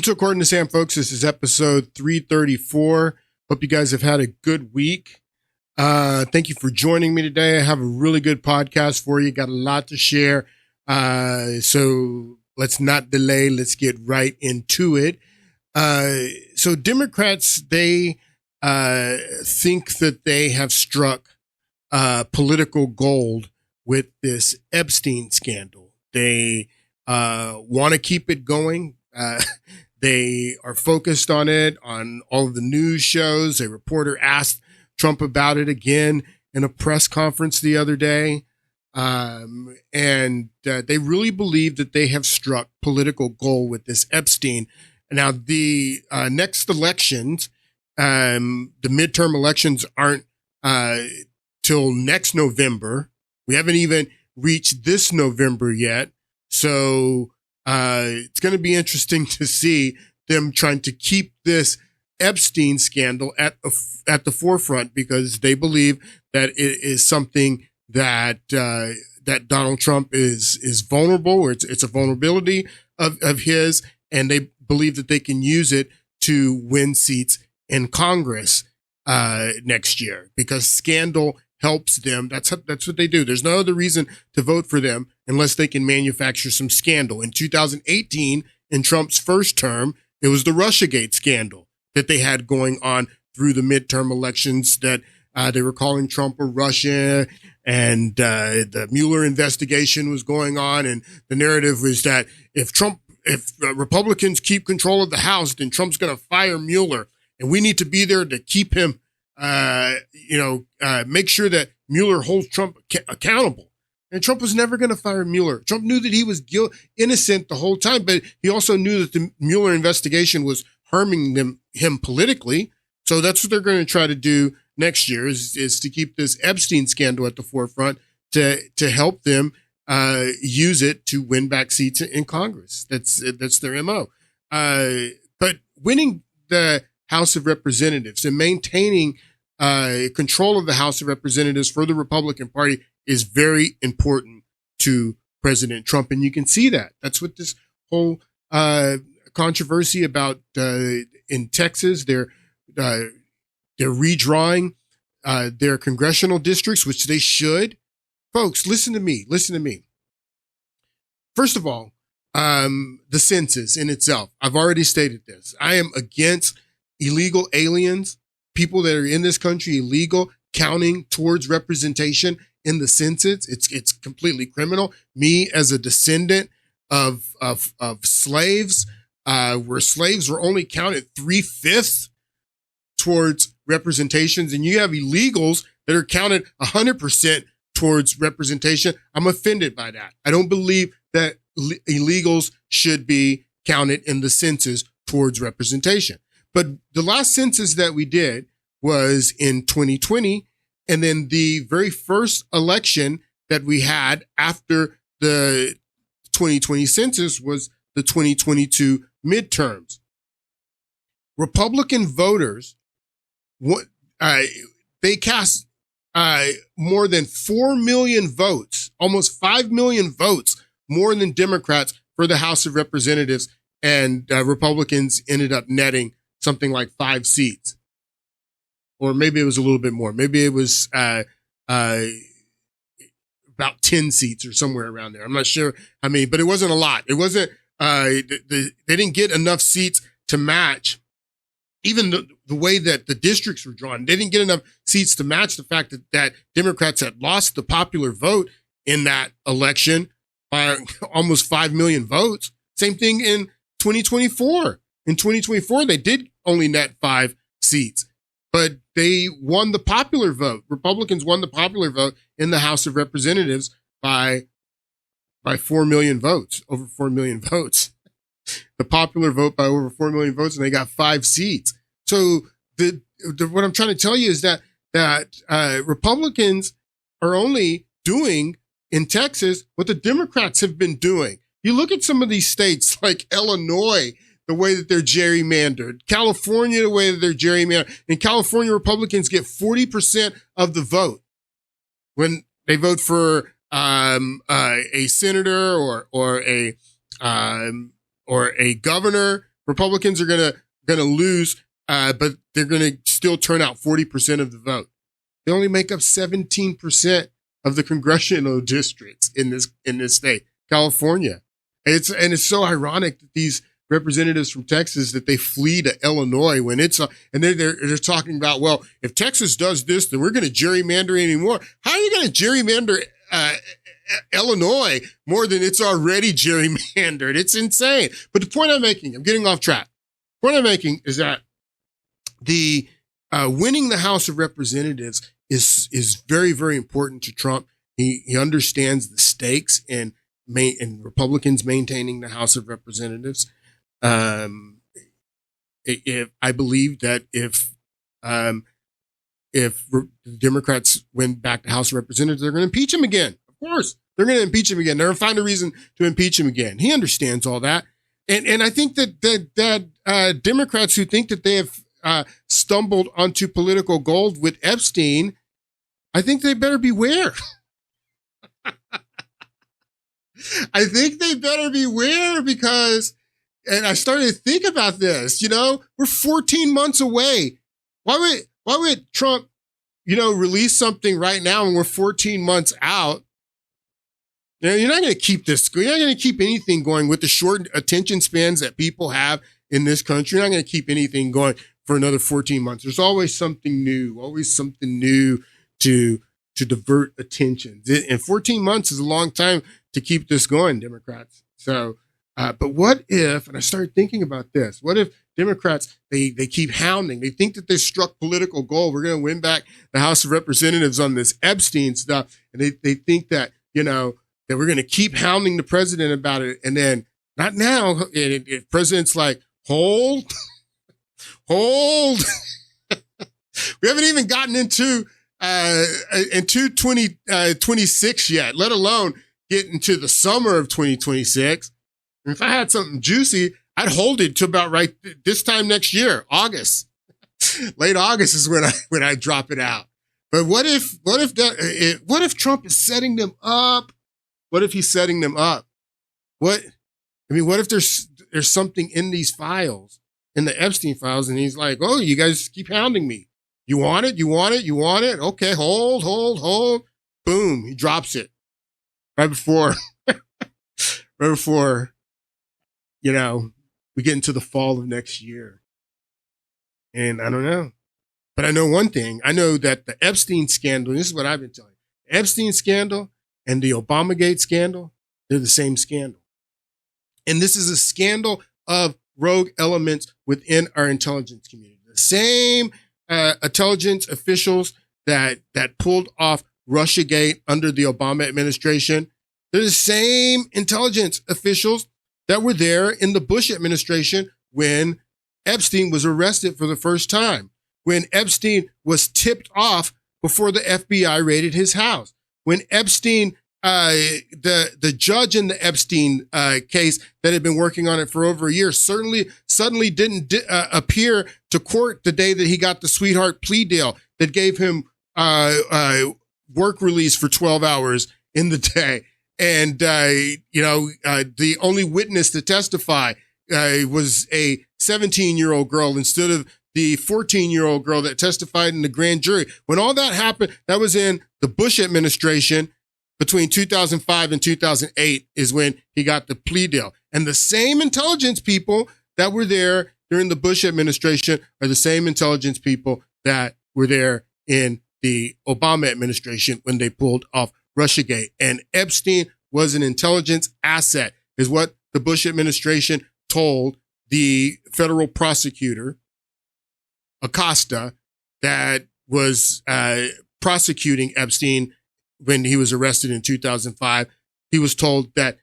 Welcome to According to Sam, folks. This is episode 334. Hope you guys have had a good week. Thank you for joining me today. I have a really good podcast for you. Got a lot to share. So let's not delay. Let's get right into it. So Democrats, they think that they have struck political gold with this Epstein scandal. They want to keep it going. They are focused on it on all of the news shows. A reporter asked Trump about it again in a press conference the other day. And they really believe that they have struck political gold with this Epstein. Now, the next elections, the midterm elections aren't till next November. We haven't even reached this November yet. So it's going to be interesting to see them trying to keep this Epstein scandal at the forefront, because they believe that it is something that that Donald Trump is vulnerable, or it's a vulnerability of his, and they believe that they can use it to win seats in Congress next year, because scandal helps them. That's what they do. There's no other reason to vote for them unless they can manufacture some scandal. In 2018, in Trump's first term, it was the Russiagate scandal that they had going on through the midterm elections, that they were calling Trump a Russian, and the Mueller investigation was going on. And the narrative was that if Republicans keep control of the House, then Trump's going to fire Mueller, and we need to be there to keep him, make sure that Mueller holds Trump accountable. And Trump was never going to fire Mueller. Trump knew that he was innocent the whole time, but he also knew that the Mueller investigation was harming him politically. So that's what they're going to try to do next year, is to keep this Epstein scandal at the forefront to help them use it to win back seats in Congress. That's their MO. But winning the House of Representatives and maintaining control of the House of Representatives for the Republican Party is very important to President Trump. And you can see that. That's what this whole controversy about in Texas, they're redrawing their congressional districts, which they should. Folks, listen to me. First of all, the census in itself. I've already stated this. I am against illegal aliens, people that are in this country illegal, counting towards representation in the census. It's completely criminal. Me, as a descendant of slaves, where slaves were only counted 3/5 towards representations, and you have illegals that are counted 100% towards representation. I'm offended by that. I don't believe that illegals should be counted in the census towards representation. But the last census that we did was in 2020. And then the very first election that we had after the 2020 census was the 2022 midterms. Republican voters, they cast more than 4 million votes, almost 5 million votes more than Democrats for the House of Representatives. And Republicans ended up netting something like 5 seats. Or maybe it was a little bit more. Maybe it was about 10 seats or somewhere around there. I'm not sure. I mean, but it wasn't a lot. It wasn't, they didn't get enough seats to match even the way that the districts were drawn. They didn't get enough seats to match the fact that Democrats had lost the popular vote in that election by almost 5 million votes. Same thing in 2024. In 2024, they did only net 5 seats. But they won the popular vote. Republicans won the popular vote in the House of Representatives by 4 million votes, over 4 million votes. The popular vote by over 4 million votes, and they got 5 seats. So what I'm trying to tell you is that Republicans are only doing in Texas what the Democrats have been doing. You look at some of these states like Illinois, the way that they're gerrymandered, California, the way that they're gerrymandered. In California, Republicans get 40% of the vote when they vote for a senator or a governor. Republicans are gonna lose, but they're gonna still turn out 40% of the vote. They only make up 17% of the congressional districts in this state, California. It's so ironic that these representatives from Texas that they flee to Illinois when it's and they're talking about, well, if Texas does this, then we're going to gerrymander anymore. How are you going to gerrymander Illinois more than it's already gerrymandered? It's insane. But the point I'm making, I'm getting off track. The point I'm making is that the winning the House of Representatives is very, very important to Trump. He understands the stakes in Republicans maintaining the House of Representatives. If I believe that if Democrats win back the House of Representatives, they're going to impeach him again. Of course, they're going to impeach him again. They're going to find a reason to impeach him again. He understands all that, and I think that Democrats who think that they have stumbled onto political gold with Epstein, I think they better beware. I think they better beware because. And I started to think about this, we're 14 months away. Why would Trump, release something right now when we're 14 months out? You're not going to keep this. You're not going to keep anything going with the short attention spans that people have in this country. You're not going to keep anything going for another 14 months. There's always something new to divert attention. And 14 months is a long time to keep this going, Democrats. So, but what if, and I started thinking about this, what if Democrats, they keep hounding, they think that they struck political gold, we're going to win back the House of Representatives on this Epstein stuff, and they think that, that we're going to keep hounding the president about it, and then, not now, and if president's like, hold, we haven't even gotten into 2026 yet, let alone get into the summer of 2026. If I had something juicy, I'd hold it to about right this time next year, August. Late August is when I drop it out. But what if Trump is setting them up? What if he's setting them up? What if there's something in these files, in the Epstein files, and he's like, oh, you guys keep hounding me. You want it? You want it? You want it? Okay, hold. Boom, he drops it right before we get into the fall of next year. And I don't know. But I know one thing. I know that the Epstein scandal, this is what I've been telling you, the Epstein scandal and the Obamagate scandal, they're the same scandal. And this is a scandal of rogue elements within our intelligence community. The same intelligence officials that pulled off Russiagate under the Obama administration, they're the same intelligence officials that were there in the Bush administration when Epstein was arrested for the first time, when Epstein was tipped off before the FBI raided his house, when Epstein, the judge in the Epstein case that had been working on it for over a year, suddenly didn't appear to court the day that he got the sweetheart plea deal that gave him work release for 12 hours in the day. And, the only witness to testify was a 17-year-old girl instead of the 14-year-old girl that testified in the grand jury. When all that happened, that was in the Bush administration between 2005 and 2008 is when he got the plea deal. And the same intelligence people that were there during the Bush administration are the same intelligence people that were there in the Obama administration when they pulled off Russiagate. And Epstein was an intelligence asset, is what the Bush administration told the federal prosecutor, Acosta, that was prosecuting Epstein when he was arrested in 2005. He was told that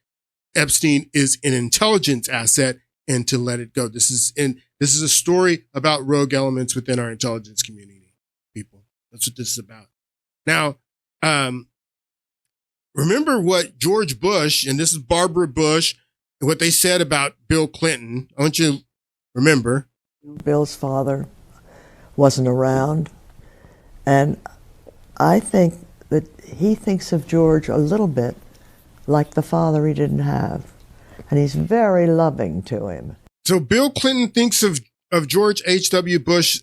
Epstein is an intelligence asset and to let it go. This is a story about rogue elements within our intelligence community, people. That's what this is about. Now, remember what George Bush, and this is Barbara Bush, what they said about Bill Clinton. I want you to remember. Bill's father wasn't around, and I think that he thinks of George a little bit like the father he didn't have, and he's very loving to him. So Bill Clinton thinks of George H.W. Bush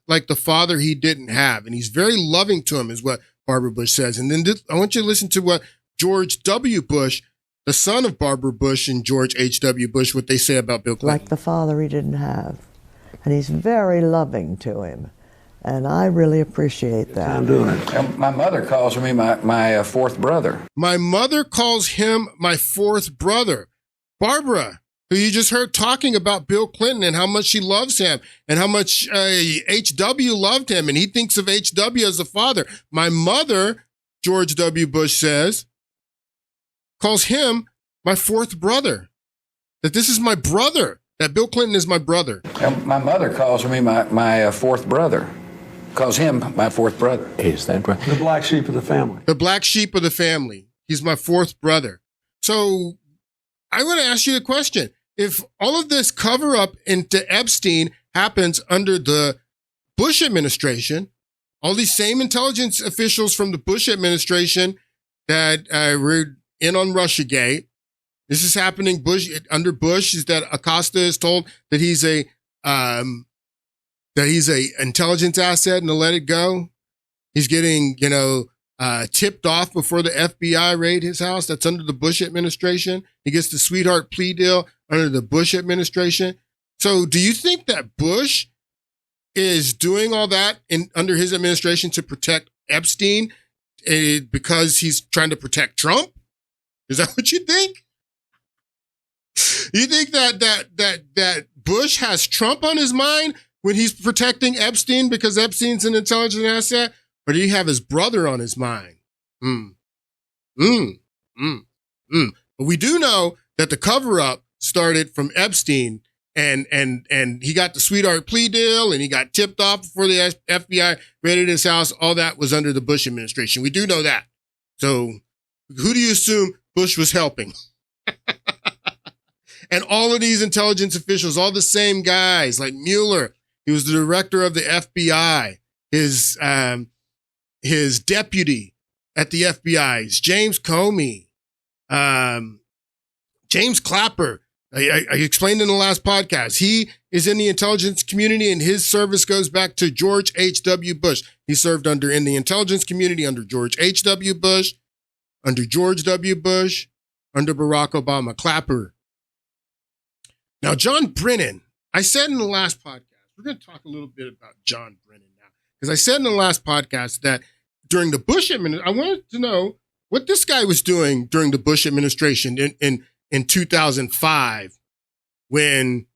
like the father he didn't have. And he's very loving to him, is what Barbara Bush says. And then I want you to listen to what George W. Bush, the son of Barbara Bush and George H.W. Bush, what they say about Bill Clinton. Like the father he didn't have. And he's very loving to him. And I really appreciate that. I'm doing it. My mother calls me my fourth brother. My mother calls him my fourth brother. Barbara, who you just heard talking about Bill Clinton and how much she loves him and how much H.W. loved him, and he thinks of H.W. as a father. My mother, George W. Bush says, calls him my fourth brother. That this is my brother. That Bill Clinton is my brother. My mother calls me my fourth brother. Calls him my fourth brother. Is that right? The black sheep of the family. The black sheep of the family. He's my fourth brother. So I want to ask you a question. If all of this cover up into Epstein happens under the Bush administration, all these same intelligence officials from the Bush administration that were in on Russiagate, this is happening under Bush, is that Acosta is told that he's a intelligence asset and to let it go. He's getting, tipped off before the FBI raid his house. That's under the Bush administration. He gets the sweetheart plea deal under the Bush administration. So do you think that Bush is doing all that under his administration to protect Epstein because he's trying to protect Trump? Is that what you think? You think that Bush has Trump on his mind when he's protecting Epstein because Epstein's an intelligence asset? Or do you have his brother on his mind? But we do know that the cover-up started from Epstein, and he got the sweetheart plea deal, and he got tipped off before the FBI raided his house. All that was under the Bush administration. We do know that. So who do you assume Bush was helping? And all of these intelligence officials, all the same guys, like Mueller, he was the director of the FBI. His deputy at the FBI is James Comey, James Clapper. I explained in the last podcast. He is in the intelligence community, and his service goes back to George H.W. Bush. He served in the intelligence community under George H.W. Bush, under George W. Bush, under Barack Obama. Clapper. Now, John Brennan, I said in the last podcast, we're going to talk a little bit about John Brennan now, because I said in the last podcast that during the Bush administration, I wanted to know what this guy was doing during the Bush administration in 2005 when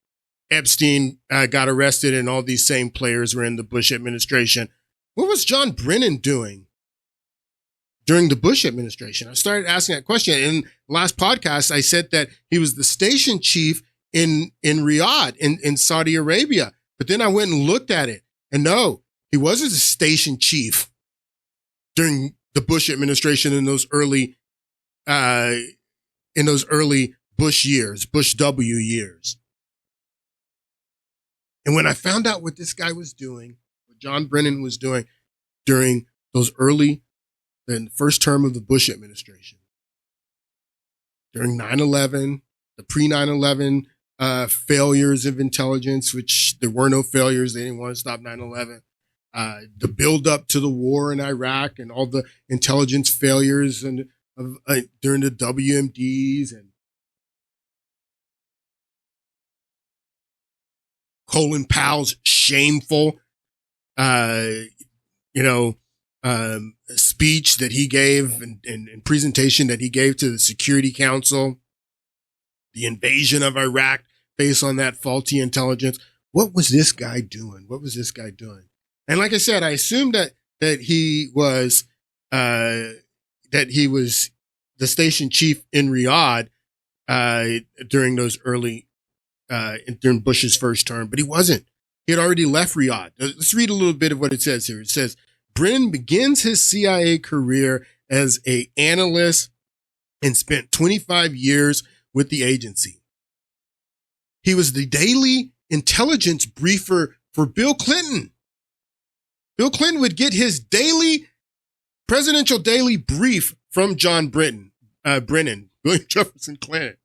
Epstein got arrested and all these same players were in the Bush administration. What was John Brennan doing during the Bush administration? I started asking that question. In the last podcast, I said that he was the station chief in Riyadh, in Saudi Arabia. But then I went and looked at it, and no, he wasn't a station chief during the Bush administration in those early Bush years, Bush W years. And when I found out what this guy was doing, what John Brennan was doing during those the first term of the Bush administration, during 9/11, the pre-9/11 failures of intelligence, which there were no failures. They didn't want to stop 9/11. The build up to the war in Iraq and all the intelligence failures and during the WMDs and Colin Powell's shameful, speech that he gave and presentation that he gave to the Security Council, the invasion of Iraq based on that faulty intelligence. What was this guy doing? And like I said, I assumed that he was the station chief in Riyadh during those during Bush's first term, but he wasn't. He had already left Riyadh. Let's read a little bit of what it says here. It says, Brennan begins his CIA career as an analyst and spent 25 years with the agency. He was the daily intelligence briefer for Bill Clinton. Bill Clinton would get his presidential daily brief from John Brennan, William Jefferson Clinton.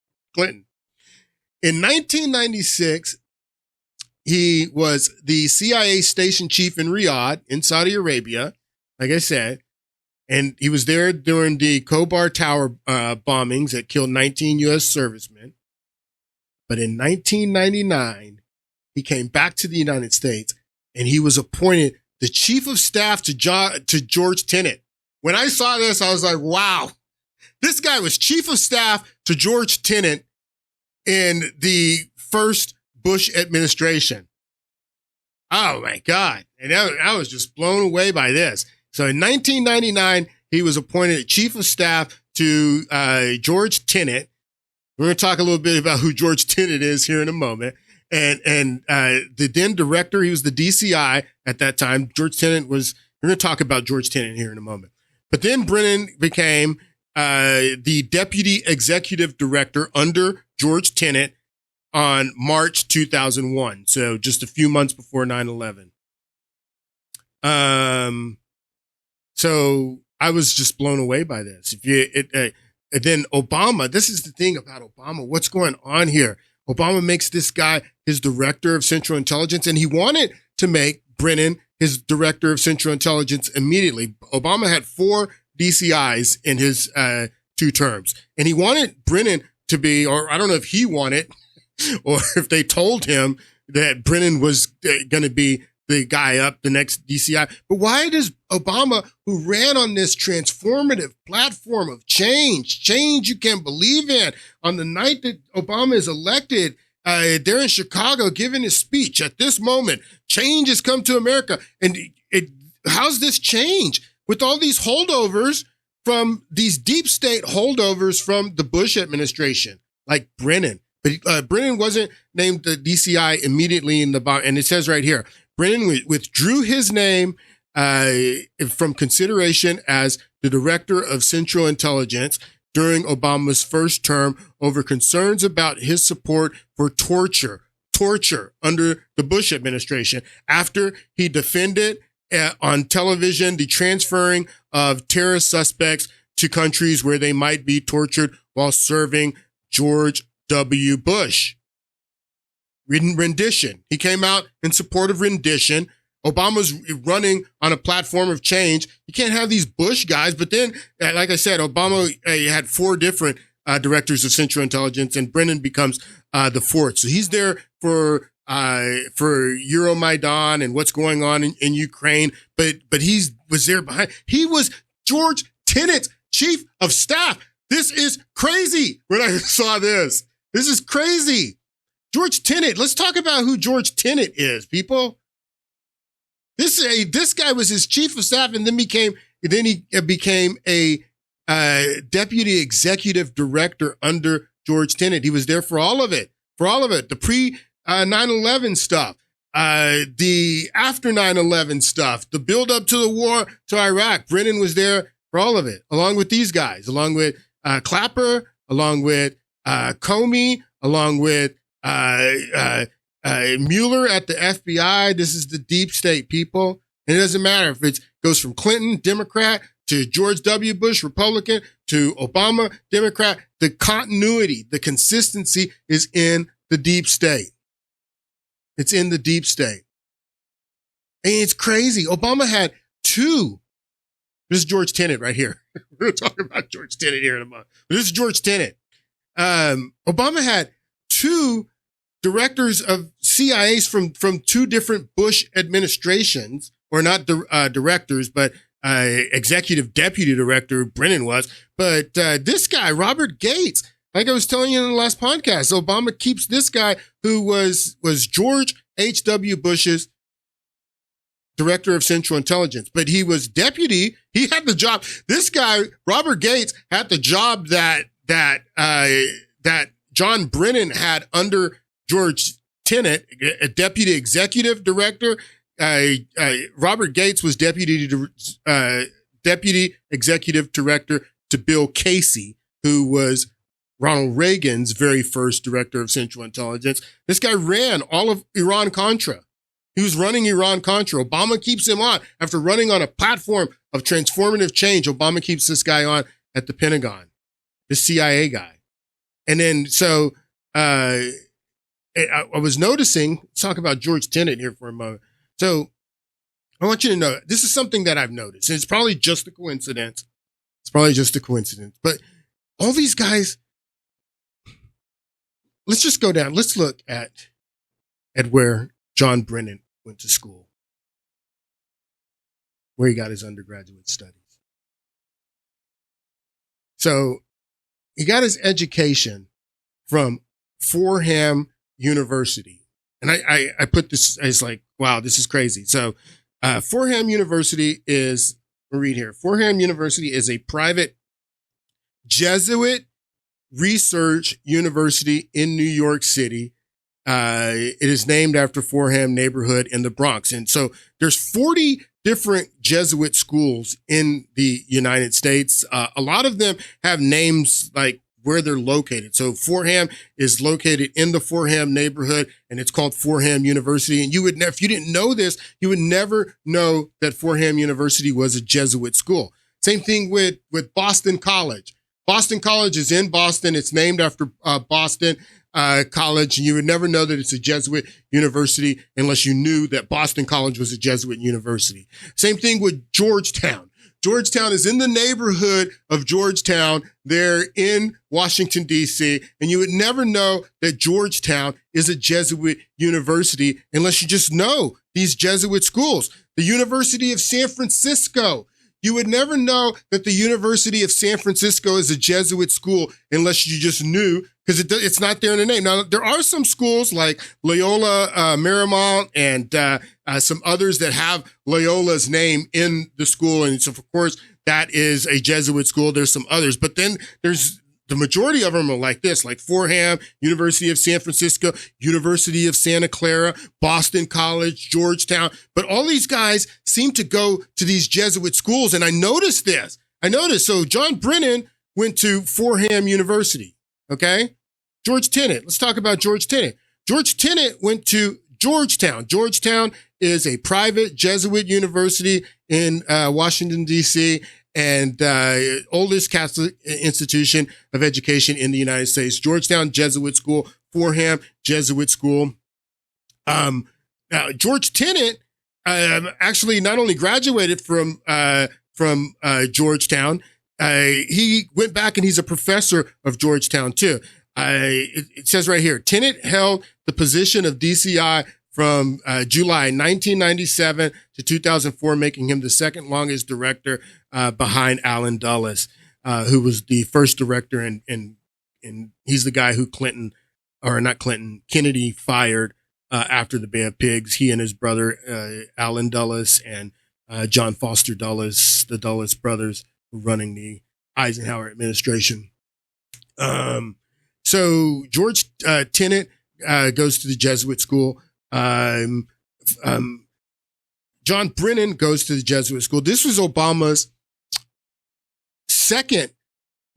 In 1996, he was the CIA station chief in Riyadh in Saudi Arabia, like I said, and he was there during the Khobar Tower bombings that killed 19 U.S. servicemen. But in 1999, he came back to the United States, and he was appointed the chief of staff to George Tenet. When I saw this, I was like, wow, this guy was chief of staff to George Tenet in the first Bush administration. Oh my God. And I was just blown away by this. So in 1999, he was appointed chief of staff to George Tenet. We're going to talk a little bit about who George Tenet is here in a moment. And the then director, he was the DCI at that time. George Tenet was, we're going to talk about George Tenet here in a moment. But then Brennan became the deputy executive director under George Tenet on March 2001. So just a few months before 9/11. So I was just blown away by this. And then Obama, this is the thing about Obama. What's going on here? Obama makes this guy his director of Central Intelligence, and he wanted to make Brennan his director of Central Intelligence immediately. Obama had 4 DCIs in his 2 terms, and he wanted Brennan to be, or I don't know if he wanted, or if they told him that Brennan was going to be the guy up, the next DCI. But why does Obama, who ran on this transformative platform of change you can't believe in, on the night that Obama is elected, they're in Chicago giving his speech at this moment, change has come to America. And how's this change? With all these holdovers from these deep state holdovers from the Bush administration, like Brennan. But Brennan wasn't named the DCI immediately in the bomb. And it says right here, Brennan withdrew his name from consideration as the director of Central Intelligence during Obama's first term over concerns about his support for torture under the Bush administration, after he defended on television the transferring of terrorist suspects to countries where they might be tortured while serving George W. Bush. Rendition. He came out in support of rendition. Obama's running on a platform of change. You can't have these Bush guys. But then, like I said, Obama had 4 different directors of Central Intelligence, and Brennan becomes the 4th. So he's there for Euromaidan and what's going on in Ukraine. But was there behind. He was George Tenet's chief of staff. This is crazy. When I saw this is crazy. George Tenet. Let's talk about who George Tenet is, people. This guy was his chief of staff, and then he became a deputy executive director under George Tenet. He was there for all of it. The pre 9/11 stuff, the after 9/11 stuff, the build up to the war to Iraq. Brennan was there for all of it, along with these guys, along with Clapper, along with Comey, along with Mueller at the FBI. This is the deep state, people. And it doesn't matter if it goes from Clinton, Democrat, to George W. Bush, Republican, to Obama, Democrat. The continuity, the consistency is in the deep state. It's in the deep state. And it's crazy. Obama had 2. This is George Tenet right here. We're going to talk about George Tenet here in a month. But this is George Tenet. Obama had 2 directors of CIAs from 2 different Bush administrations, or not directors, but executive deputy director Brennan was. But this guy, Robert Gates, like I was telling you in the last podcast, Obama keeps this guy who was George H.W. Bush's director of Central Intelligence, but he was deputy. He had the job. This guy, Robert Gates, had the job that John Brennan had under George Tenet, a deputy executive director. Robert Gates was deputy executive director to Bill Casey, who was Ronald Reagan's very first director of Central Intelligence. This guy ran all of Iran-Contra. He was running Iran-Contra. Obama keeps him on after running on a platform of transformative change. Obama keeps this guy on at the Pentagon, this CIA guy. And then, so I was noticing, let's talk about George Tenet here for a moment. So I want you to know, this is something that I've noticed, and it's probably just a coincidence. But all these guys, let's just go down. Let's look at where John Brennan went to school, where he got his undergraduate studies. So he got his education from Fordham University. And I put this as like, wow, this is crazy. So Fordham University is, we'll read here. Fordham University is a private Jesuit research university in New York City. It is named after Fordham neighborhood in the Bronx. And so there's 40 different Jesuit schools in the United States. A lot of them have names like where they're located. So Fordham is located in the Fordham neighborhood, and it's called Fordham University. And you would if you didn't know this, you would never know that Fordham University was a Jesuit school. Same thing with Boston College. Boston College is in Boston. It's named after Boston College. And you would never know that it's a Jesuit university unless you knew that Boston College was a Jesuit university. Same thing with Georgetown. Georgetown is in the neighborhood of Georgetown there in Washington, D.C. And you would never know that Georgetown is a Jesuit university unless you just know these Jesuit schools. The University of San Francisco. You would never know that the University of San Francisco is a Jesuit school unless you just knew, because it's not there in the name. Now, there are some schools like Loyola Marymount and some others that have Loyola's name in the school. And so, of course, that is a Jesuit school. There's some others. But then there's the majority of them are like this, like Fordham, University of San Francisco, University of Santa Clara, Boston College, Georgetown. But all these guys seem to go to these Jesuit schools. And I noticed this. So John Brennan went to Fordham University. Okay. George Tenet. Let's talk about George Tenet. George Tenet went to Georgetown. Georgetown is a private Jesuit university in Washington, D.C., and oldest Catholic institution of education in the United States. Georgetown Jesuit School, Fordham Jesuit School. George Tenet actually not only graduated from Georgetown, he went back and he's a professor of Georgetown too. It says right here, Tenet held the position of DCI from July 1997 to 2004, making him the second longest director behind Alan Dulles, who was the first director, and he's the guy who Kennedy fired after the Bay of Pigs. He and his brother, Alan Dulles, and John Foster Dulles, the Dulles brothers, were running the Eisenhower administration. So George Tenet goes to the Jesuit school. John Brennan goes to the Jesuit school. This was Obama's second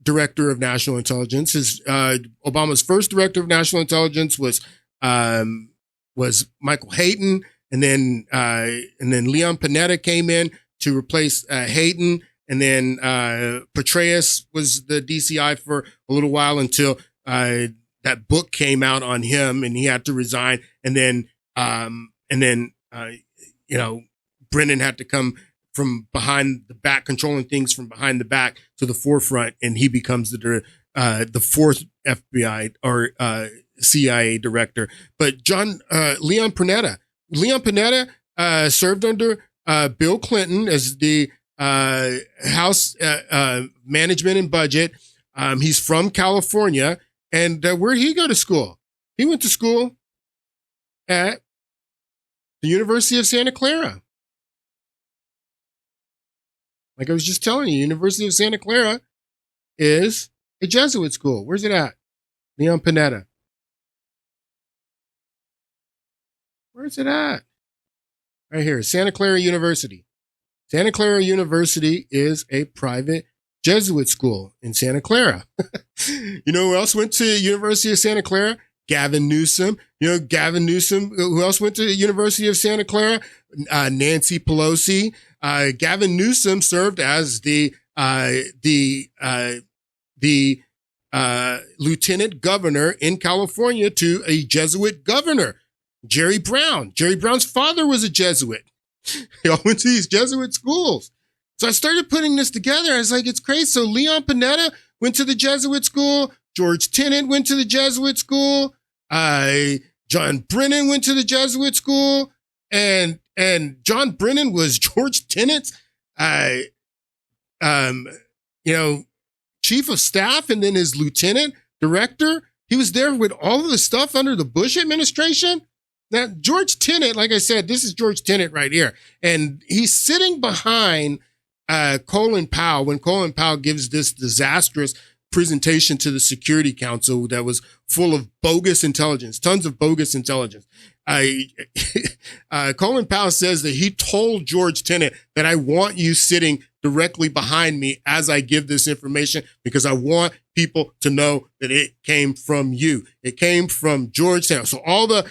director of national intelligence. Obama's first director of national intelligence was Michael Hayden, and then Leon Panetta came in to replace Hayden, and then Petraeus was the DCI for a little while until that book came out on him, and he had to resign, and then Brennan had to come from behind the back, controlling things from behind the back to the forefront, and he becomes the fourth FBI or CIA director. But Leon Panetta served under Bill Clinton as the House Management and Budget. He's from California, and where did he go to school? He went to school at the University of Santa Clara. Like I was just telling you, University of Santa Clara is a Jesuit school. Where's it at? Leon Panetta. Where's it at? Right here, Santa Clara University. Santa Clara University is a private Jesuit school in Santa Clara. You know who else went to University of Santa Clara? Gavin Newsom. You know Gavin Newsom. Who else went to the University of Santa Clara? Nancy Pelosi. Gavin Newsom served as the lieutenant governor in California to a Jesuit governor, Jerry Brown. Jerry Brown's father was a Jesuit. They all went to these Jesuit schools. So I started putting this together. I was like, it's crazy. So Leon Panetta went to the Jesuit school. George Tenet went to the Jesuit school. John Brennan went to the Jesuit school. And John Brennan was George Tenet's, chief of staff, and then his lieutenant director. He was there with all of the stuff under the Bush administration. Now, George Tenet, like I said, this is George Tenet right here. And he's sitting behind Colin Powell when Colin Powell gives this disastrous presentation to the Security Council that was full of bogus intelligence, tons of bogus intelligence. Colin Powell says that he told George Tenet that I want you sitting directly behind me as I give this information because I want people to know that it came from you. It came from George Tenet. So all the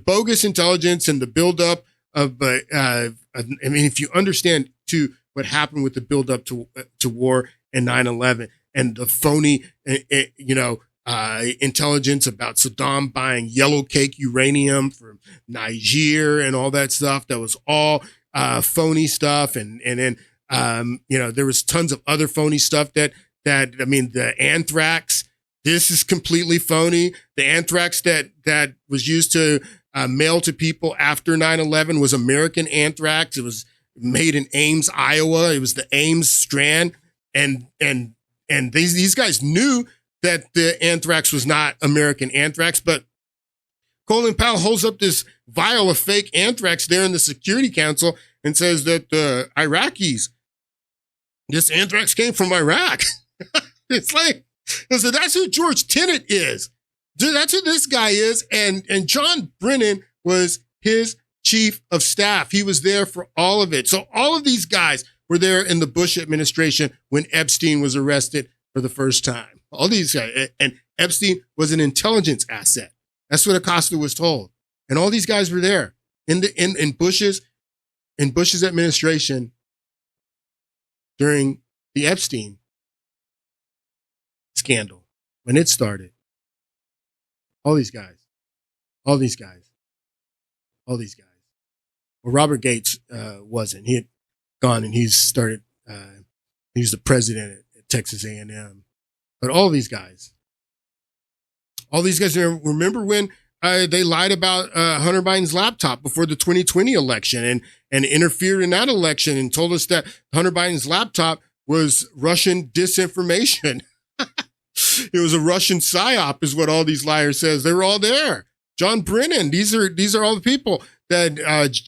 bogus intelligence and the buildup of, if you understand too what happened with the buildup to war and 9/11 and the phony, intelligence about Saddam buying yellow cake uranium from Niger and all that stuff. That was all phony stuff. And then there was tons of other phony stuff the anthrax, this is completely phony. The anthrax that was used to mail to people after 9/11 was American anthrax. It was made in Ames, Iowa. It was the Ames strand. And these guys knew that the anthrax was not American anthrax, but Colin Powell holds up this vial of fake anthrax there in the Security Council and says that the Iraqis, this anthrax came from Iraq. It's like, so that's who George Tenet is. That's who this guy is. And John Brennan was his chief of staff. He was there for all of it. So all of these guys were there in the Bush administration when Epstein was arrested for the first time. All these guys, and Epstein was an intelligence asset. That's what Acosta was told. And all these guys were there in Bush's administration during the Epstein scandal when it started. All these guys. Well, Robert Gates wasn't. He had gone and he started. He was the president at Texas A&M. But all these guys, remember when they lied about Hunter Biden's laptop before the 2020 election and interfered in that election and told us that Hunter Biden's laptop was Russian disinformation. It was a Russian psyop is what all these liars says. They were all there. John Brennan, these are all the people that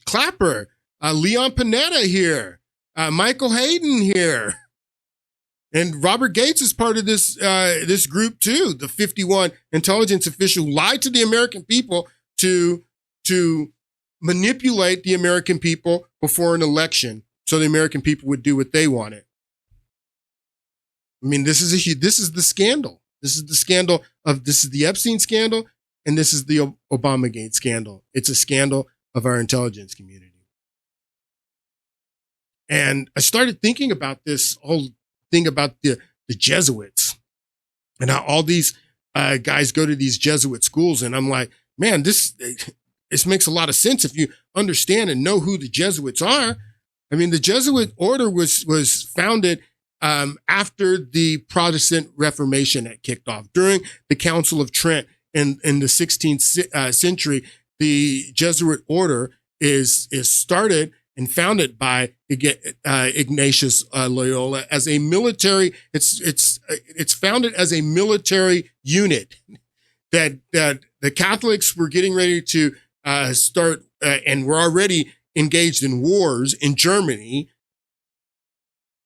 Clapper, Leon Panetta here, Michael Hayden here. And Robert Gates is part of this group too. The 51 intelligence official lied to the American people to manipulate the American people before an election, so the American people would do what they wanted. I mean, this is the scandal. This is the Epstein scandal, and this is the Obamagate scandal. It's a scandal of our intelligence community. And I started thinking about this whole thing about the Jesuits and how all these guys go to these Jesuit schools. And I'm like, man, this makes a lot of sense if you understand and know who the Jesuits are. I mean, the Jesuit order was founded after the Protestant Reformation had kicked off. During the Council of Trent in the 16th century, the Jesuit order is started and founded by Ignatius Loyola as a military. It's founded as a military unit that the Catholics were getting ready to start and were already engaged in wars in Germany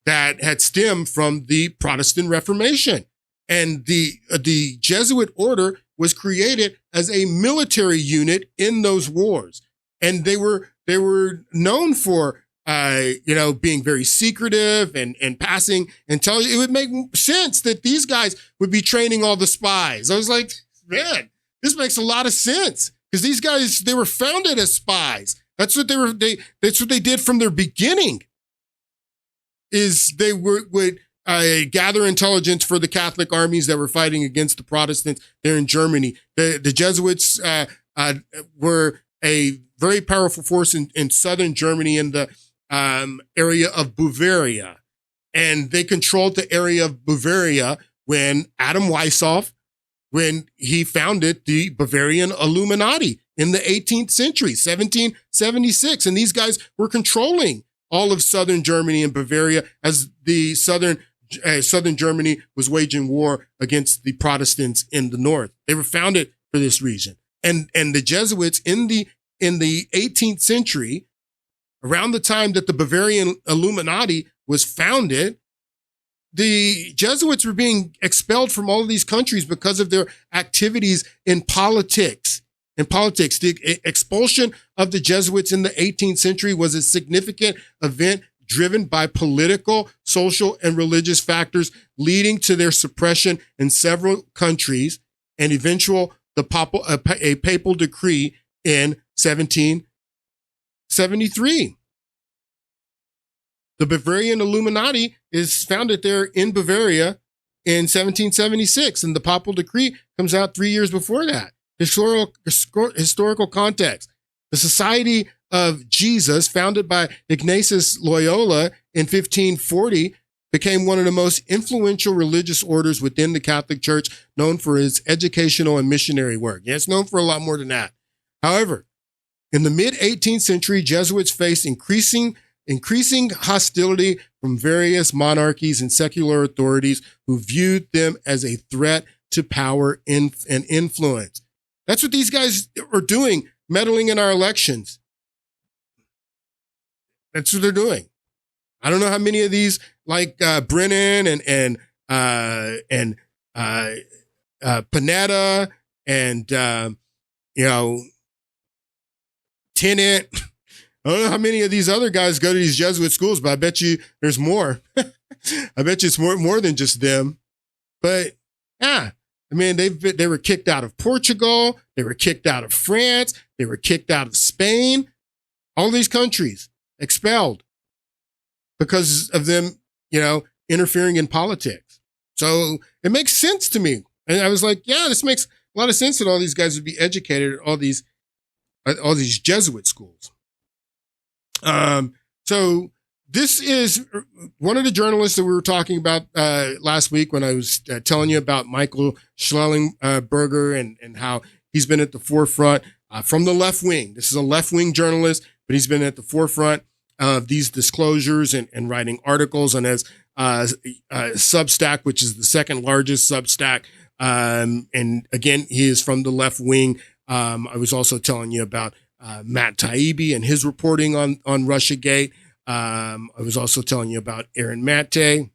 that had stemmed from the Protestant Reformation. And the Jesuit order was created as a military unit in those wars. And they were known for, being very secretive and passing intelligence. It would make sense that these guys would be training all the spies. I was like, man, this makes a lot of sense because these guys, they were founded as spies. That's what that's what they did from their beginning. Is they would gather intelligence for the Catholic armies that were fighting against the Protestants there in Germany. The Jesuits were a very powerful force in southern Germany in the area of Bavaria. And they controlled the area of Bavaria when Adam Weishaupt, when he founded the Bavarian Illuminati in the 18th century, 1776. And these guys were controlling all of southern Germany and Bavaria as the southern Germany was waging war against the Protestants in the north. They were founded for this reason. And the Jesuits in the 18th century, around the time that the Bavarian Illuminati was founded, the Jesuits were being expelled from all of these countries because of their activities in politics. The expulsion of the Jesuits in the 18th century was a significant event driven by political, social, and religious factors, leading to their suppression in several countries and a papal decree in 1773. The Bavarian Illuminati is founded there in Bavaria in 1776, and the papal decree comes out 3 years before that. Historical context. The Society of Jesus, founded by Ignatius Loyola in 1540, became one of the most influential religious orders within the Catholic Church, known for its educational and missionary work. Yeah, it's known for a lot more than that. However, in the mid-18th century, Jesuits faced increasing hostility from various monarchies and secular authorities who viewed them as a threat to power and influence. That's what these guys are doing, meddling in our elections. That's what they're doing. I don't know how many of these, like Brennan and Panetta and Tennant. I don't know how many of these other guys go to these Jesuit schools, but I bet you there's more. I bet you it's more than just them. But yeah, I mean, they were kicked out of Portugal. They were kicked out of France. They were kicked out of Spain. All these countries expelled because of them, interfering in politics. So it makes sense to me. And I was like, yeah, this makes a lot of sense that all these guys would be educated at all these Jesuit schools. So this is one of the journalists that we were talking about last week when I was telling you about Michael Schellenberger and how he's been at the forefront from the left wing. This is a left-wing journalist, but he's been at the forefront of these disclosures and writing articles on his Substack, which is the second largest Substack. And again, he is from the left wing. I was also telling you about Matt Taibbi and his reporting on Russiagate. I was also telling you about Aaron Matte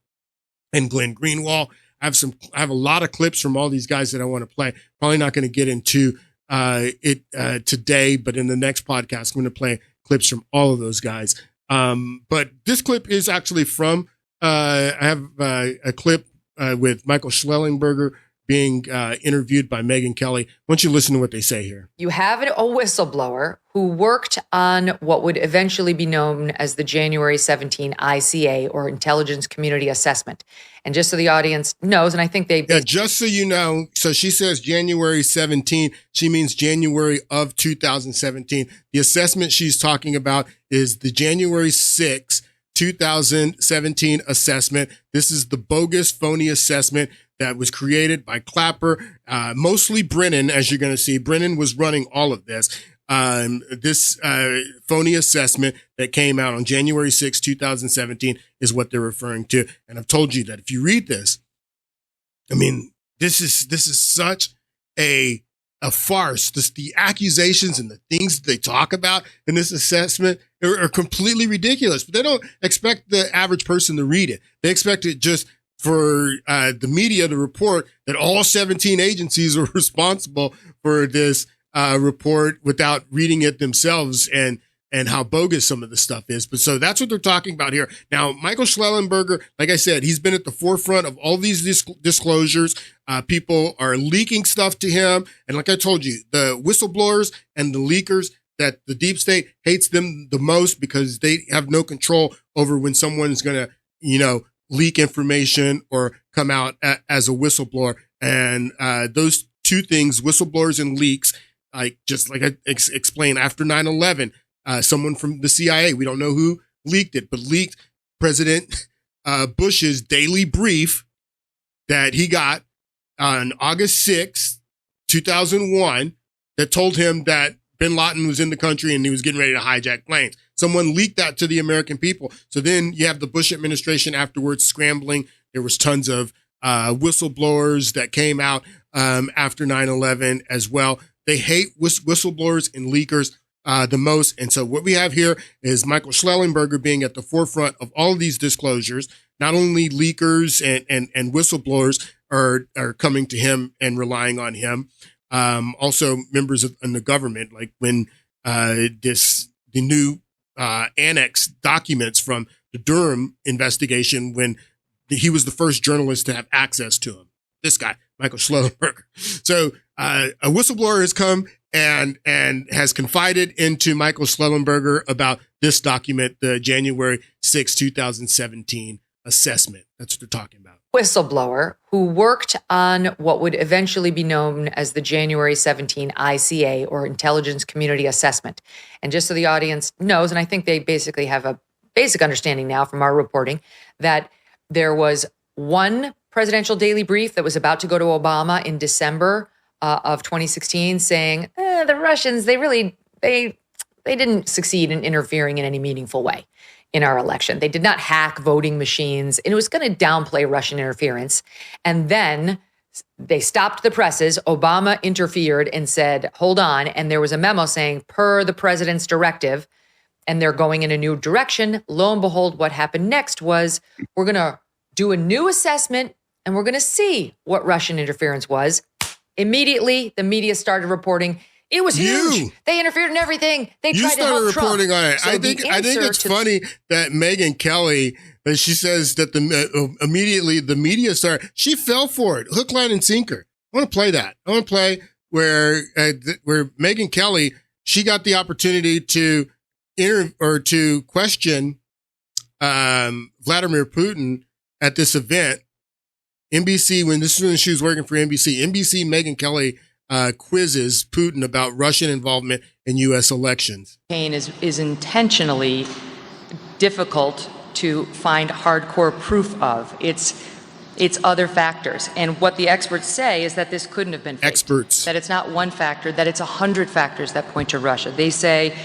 and Glenn Greenwald. I have a lot of clips from all these guys that I want to play. Probably not going to get into it today, but in the next podcast, I'm going to play clips from all of those guys. But this clip is actually from, I have a clip with Michael Schellenberger being interviewed by Megyn Kelly. Why don't you listen to what they say here? You have a whistleblower who worked on what would eventually be known as the January 17 ICA, or Intelligence Community Assessment. And just so the audience knows, and I think Yeah, just so you know, so she says January 17, she means January of 2017. The assessment she's talking about is the January 6, 2017 assessment. This is the bogus, phony assessment that was created by Clapper, mostly Brennan, as you're going to see. Brennan was running all of this. This phony assessment that came out on January 6, 2017 is what they're referring to. And I've told you that if you read this, I mean, this is such a farce. The accusations and the things that they talk about in this assessment are completely ridiculous. But they don't expect the average person to read it. They expect it just for the media to report that all 17 agencies are responsible for this report without reading it themselves and how bogus some of the stuff is. But so that's what they're talking about here. Now, Michael Schellenberger, like I said, he's been at the forefront of all these disclosures. People are leaking stuff to him. And like I told you, the whistleblowers and the leakers, that the deep state hates them the most because they have no control over when someone's going to, leak information or come out as a whistleblower. And those two things, whistleblowers and leaks, just like I explained after 9/11, someone from the CIA, we don't know who leaked it, but leaked President Bush's daily brief that he got on August 6th, 2001, that told him that bin Laden was in the country and he was getting ready to hijack planes. Someone leaked that to the American people. So then you have the Bush administration afterwards scrambling. There was tons of whistleblowers that came out after 9/11 as well. They hate whistleblowers and leakers the most. And so what we have here is Michael Schellenberger being at the forefront of all of these disclosures. Not only leakers and whistleblowers are coming to him and relying on him. Also members in the government, like when the new annex documents from the Durham investigation, when he was the first journalist to have access to him. This guy, Michael Schellenberger. So a whistleblower has come and has confided into Michael Schellenberger about this document, the January 6, 2017 assessment. That's what they're talking about. Whistleblower who worked on what would eventually be known as the January 17 ICA, or Intelligence Community Assessment. And just so the audience knows, and I think they basically have a basic understanding now from our reporting, that there was one presidential daily brief that was about to go to Obama in December of 2016 saying, the Russians, they didn't succeed in interfering in any meaningful way in our election. They did not hack voting machines, and it was going to downplay Russian interference. And then they stopped the presses. Obama interfered and said, hold on. And there was a memo saying, per the president's directive, and they're going in a new direction. Lo and behold, what happened next was, we're going to do a new assessment and we're going to see what Russian interference was. Immediately, the media started reporting, it was huge. They interfered in everything. They tried to help Trump. You started reporting on it. So I think it's funny that Megyn Kelly, that she says that immediately the media started. She fell for it, hook, line, and sinker. I want to play that. I want to play where Megyn Kelly, she got the opportunity to question Vladimir Putin at this event. NBC, when she was working for NBC, Megyn Kelly quizzes Putin about Russian involvement in U.S. elections. Is intentionally difficult to find hardcore proof of. It's other factors. And what the experts say is that this couldn't have been faked. Experts. That it's not one factor, that it's 100 factors that point to Russia. They say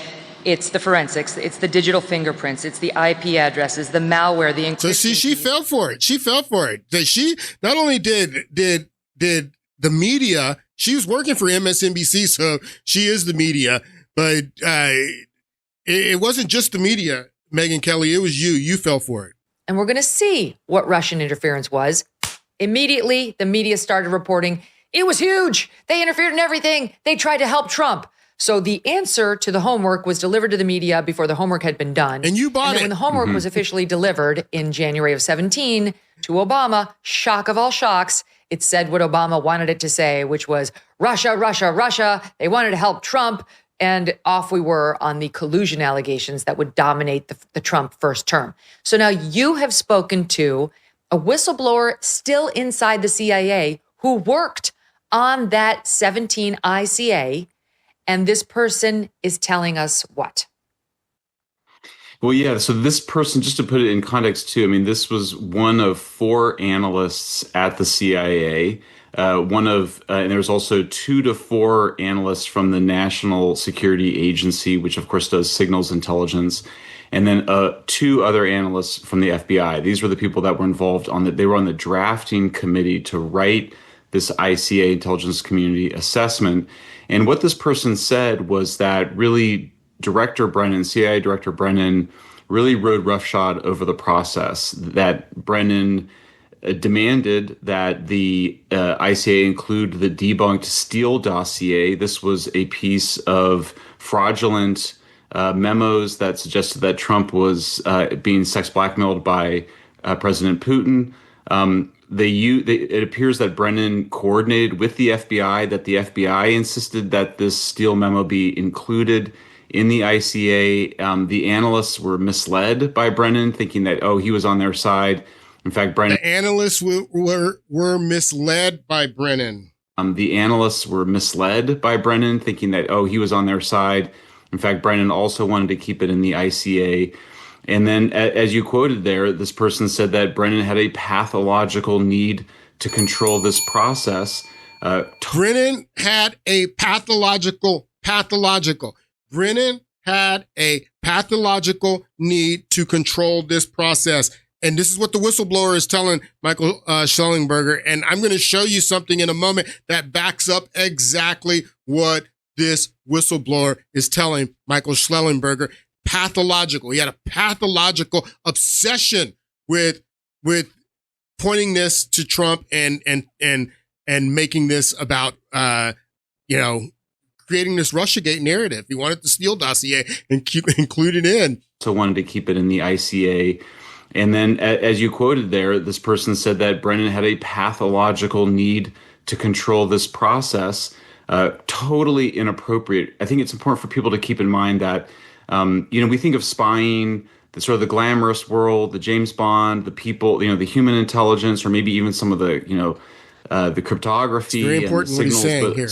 it's the forensics, it's the digital fingerprints, it's the IP addresses, the malware, the encryption. So see, she fell for it. She not only did the media, she was working for MSNBC, so she is the media, but it wasn't just the media, Megyn Kelly, it was you. You fell for it. And we're going to see what Russian interference was. Immediately, the media started reporting, it was huge. They interfered in everything. They tried to help Trump. So the answer to the homework was delivered to the media before the homework had been done. And you bought it. When the homework was officially delivered in January of 17 to Obama, shock of all shocks, it said what Obama wanted it to say, which was Russia, Russia, Russia. They wanted to help Trump. And off we were on the collusion allegations that would dominate the Trump first term. So now you have spoken to a whistleblower still inside the CIA who worked on that 17 ICA. And this person is telling us what? Well, yeah. So this person, just to put it in context too, I mean, this was one of 4 analysts at the CIA. And there was also 2 to 4 analysts from the National Security Agency, which of course does signals intelligence, and then 2 other analysts from the FBI. These were the people that were involved they were on the drafting committee to write this ICA, Intelligence Community Assessment. And what this person said was that really CIA Director Brennan really rode roughshod over the process, that Brennan demanded that the ICA include the debunked Steele dossier. This was a piece of fraudulent memos that suggested that Trump was being sex blackmailed by President Putin. It appears that Brennan coordinated with the FBI, that the FBI insisted that this Steele memo be included in the ICA. The analysts were misled by Brennan, thinking that, he was on their side. In fact, Brennan. The analysts were misled by Brennan. The analysts were misled by Brennan, thinking that, he was on their side. In fact, Brennan also wanted to keep it in the ICA. And then, as you quoted there, this person said that Brennan had a pathological need to control this process. Brennan had a pathological. Brennan had a pathological need to control this process. And this is what the whistleblower is telling Michael Schellenberger. And I'm going to show you something in a moment that backs up exactly what this whistleblower is telling Michael Schellenberger. Pathological. He had a pathological obsession with pointing this to Trump and making this about creating this Russiagate narrative. He wanted the Steele dossier and keep included in. So wanted to keep it in the ICA. And then, as you quoted there, this person said that Brennan had a pathological need to control this process. Totally inappropriate. I think it's important for people to keep in mind that, we think of spying, the sort of the glamorous world, the James Bond, the people, the human intelligence, or maybe even some of the, the cryptography. It's very important and the signals, what he's saying but here.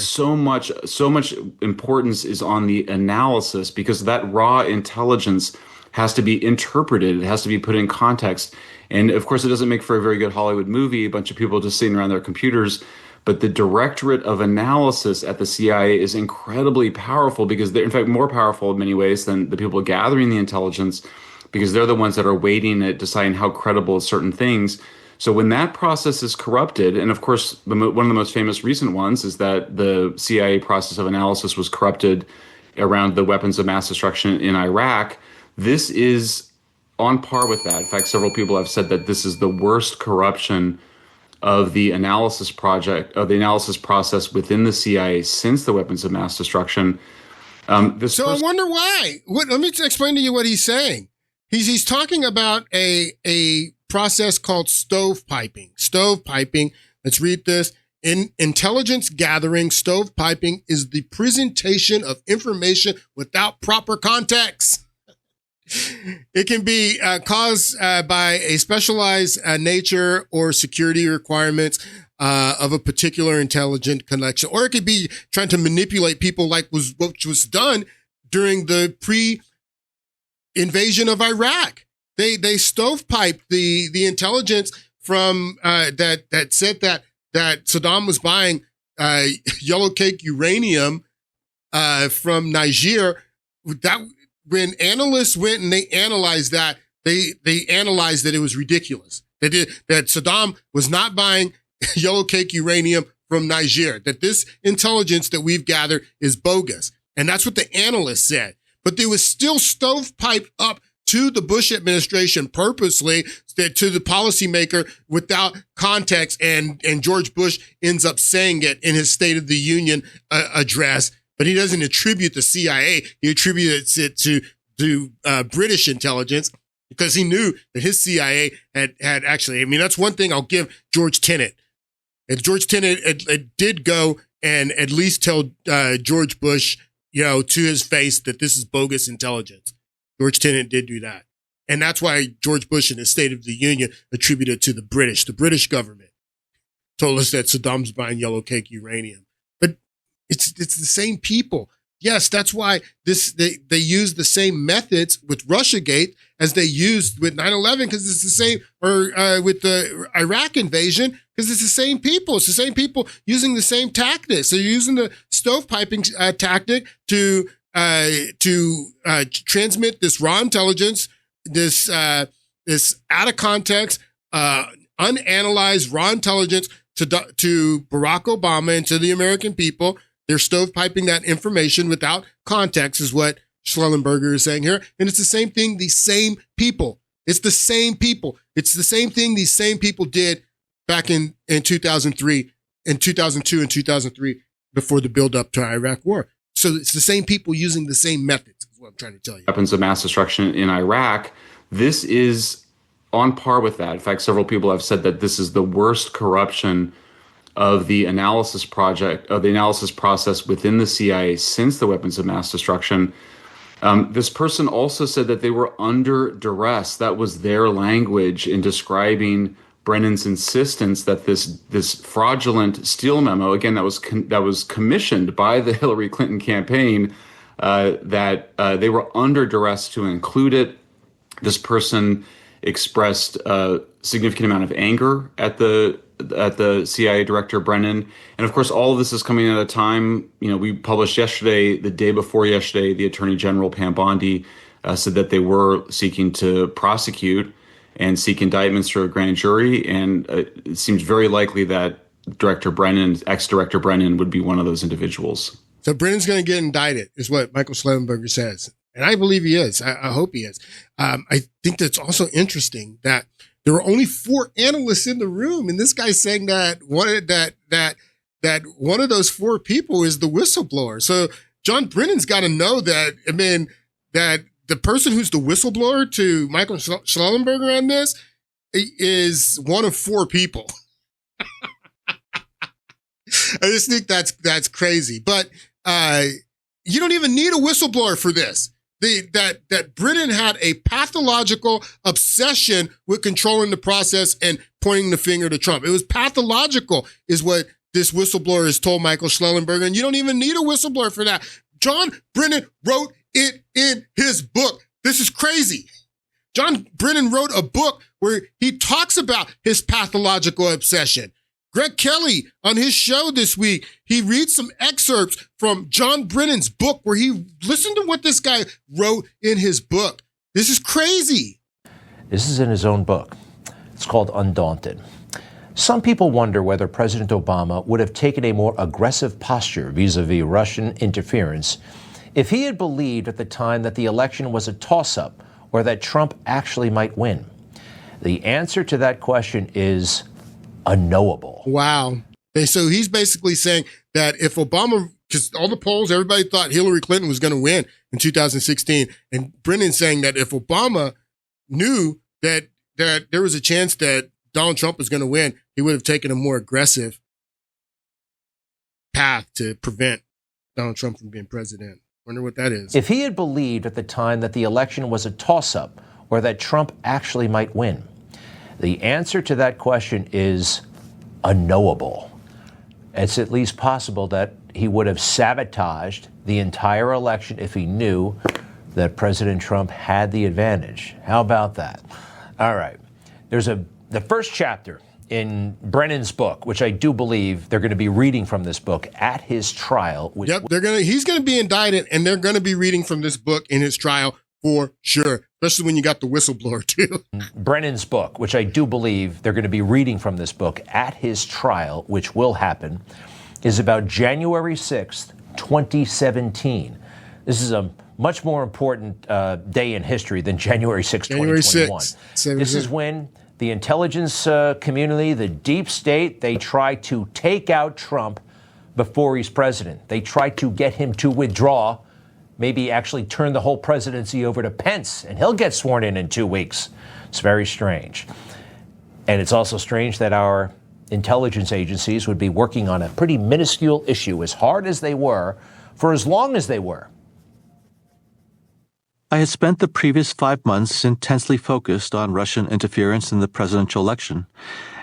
So much importance is on the analysis, because that raw intelligence has to be interpreted. It has to be put in context. And of course, it doesn't make for a very good Hollywood movie, a bunch of people just sitting around their computers. But the Directorate of Analysis at the CIA is incredibly powerful, because they're, in fact, more powerful in many ways than the people gathering the intelligence, because they're the ones that are weighting it, deciding how credible certain things. So when that process is corrupted, and of course, one of the most famous recent ones is that the CIA process of analysis was corrupted around the weapons of mass destruction in Iraq. This is on par with that. In fact, several people have said that this is the worst corruption of the analysis process within the CIA since the weapons of mass destruction. I wonder why. Let me explain to you what he's saying. He's talking about a process called stovepiping. Stovepiping. Let's read this. In intelligence gathering, stovepiping is the presentation of information without proper context. It can be caused by a specialized nature or security requirements of a particular intelligent connection, or it could be trying to manipulate people, like what was done during the pre-invasion of Iraq. They stovepiped the intelligence from that said that Saddam was buying yellow cake uranium from Niger. When analysts went and they analyzed that, they analyzed that it was ridiculous. That Saddam was not buying yellow cake uranium from Niger, that this intelligence that we've gathered is bogus. And that's what the analysts said. But they was still stovepiped up to the Bush administration purposely, to the policymaker without context. And George Bush ends up saying it in his State of the Union address. But he doesn't attribute the CIA. He attributes it to British intelligence, because he knew that his CIA had actually, I mean, that's one thing I'll give George Tenet. And George Tenet did go and at least tell George Bush, to his face, that this is bogus intelligence. George Tenet did do that. And that's why George Bush in his State of the Union attributed to the British government told us that Saddam's buying yellow cake uranium. It's the same people. Yes, that's why they use the same methods with Russiagate as they used with 9/11, because it's the same, or with the Iraq invasion, because it's the same people. It's the same people using the same tactics. They're using the stovepiping tactic to transmit this raw intelligence, this out of context, unanalyzed raw intelligence to Barack Obama and to the American people. They're stovepiping that information without context, is what Schellenberger is saying here. And it's the same thing, the same people. It's the same people. It's the same thing these same people did back in 2003, in 2002 and 2003, before the buildup to Iraq war. So it's the same people using the same methods, is what I'm trying to tell you. Weapons of mass destruction in Iraq. This is on par with that. In fact, several people have said that this is the worst corruption of the analysis process within the CIA since the weapons of mass destruction. This person also said that they were under duress. That was their language in describing Brennan's insistence that this fraudulent Steele memo, again, that was commissioned by the Hillary Clinton campaign, that they were under duress to include it. This person expressed a significant amount of anger at the CIA director Brennan, and of course, all of this is coming at a time. We published yesterday, the day before yesterday, the Attorney General Pam Bondi said that they were seeking to prosecute and seek indictments through a grand jury, and it seems very likely that ex-director Brennan would be one of those individuals. So Brennan's going to get indicted, is what Michael Schellenberger says. And I believe he is. I hope he is. I think that's also interesting that there were only 4 analysts in the room, and this guy's saying that one of those 4 people is the whistleblower. So John Brennan's got to know that. I mean, that the person who's the whistleblower to Michael Schellenberger on this is one of 4 people. I just think that's crazy. But you don't even need a whistleblower for this. That Brennan had a pathological obsession with controlling the process and pointing the finger to Trump. It was pathological, is what this whistleblower has told Michael Schellenberger, and you don't even need a whistleblower for that. John Brennan wrote it in his book. This is crazy. John Brennan wrote a book where he talks about his pathological obsession. Greg Kelly, on his show this week, he reads some excerpts from John Brennan's book where he listened to what this guy wrote in his book. This is crazy. This is in his own book. It's called Undaunted. Some people wonder whether President Obama would have taken a more aggressive posture vis-a-vis Russian interference if he had believed at the time that the election was a toss-up or that Trump actually might win. The answer to that question is unknowable. Wow. And so he's basically saying that if Obama, because all the polls, everybody thought Hillary Clinton was going to win in 2016. And Brennan's saying that if Obama knew that there was a chance that Donald Trump was going to win, he would have taken a more aggressive path to prevent Donald Trump from being president. Wonder what that is. If he had believed at the time that the election was a toss-up or that Trump actually might win, the answer to that question is unknowable. It's at least possible that he would have sabotaged the entire election if he knew that President Trump had the advantage. How about that? All right. There's the first chapter in Brennan's book, which I do believe they're going to be reading from this book at his trial. Yep, he's going to be indicted, and they're going to be reading from this book in his trial for sure, especially when you got the whistleblower too. Brennan's book, which I do believe they're going to be reading from this book at his trial, which will happen, is about January 6th, 2017. This is a much more important day in history than January 6th, 2021. 6th. This is when the intelligence community, the deep state, they try to take out Trump before he's president. They try to get him to withdraw, maybe actually turn the whole presidency over to Pence, and he'll get sworn in 2 weeks. It's very strange. And it's also strange that our intelligence agencies would be working on a pretty minuscule issue, as hard as they were, for as long as they were. I had spent the previous 5 months intensely focused on Russian interference in the presidential election,